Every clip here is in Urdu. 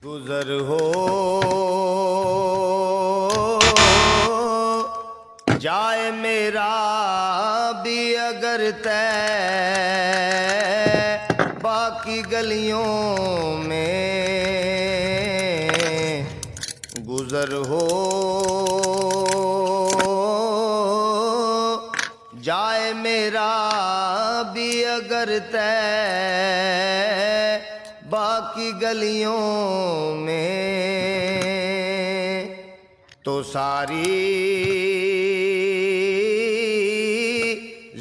گزر ہو جائے میرا بھی اگر طے باقی گلیوں میں گزر ہو جائے میرا بھی اگر طے باقی گلیوں میں تو ساری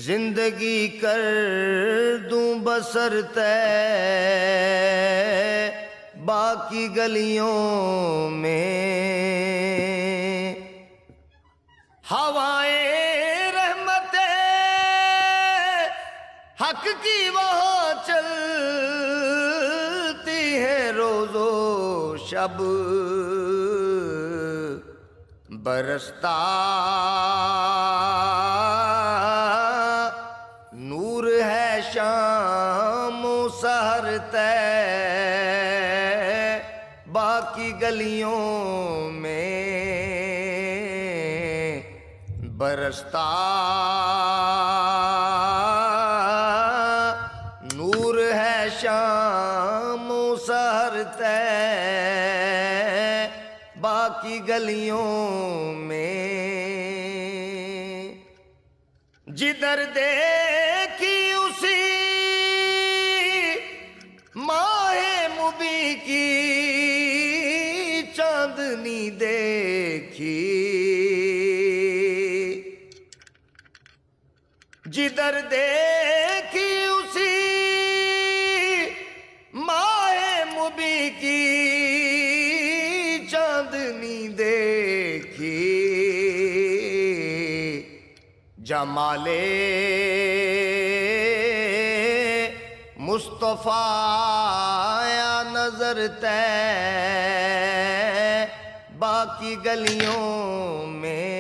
زندگی کر دوں بسر طے باقی گلیوں میں ہوائیں رحمت حق کی وہاں چلتی ہے روز و شب برستا نور ہے شام و سحر طے باقی گلیوں میں برستا نور ہے شام و سحر طے باقی گلیوں میں جدھر دیکھی اسی ماہ مبیں کی چاندنی دیکھی جدھر دیکھی اسی ماہ مبیں کی چاندنی دیکھی جمال مصطفیٰ آیا نظر طے باقی گلیوں میں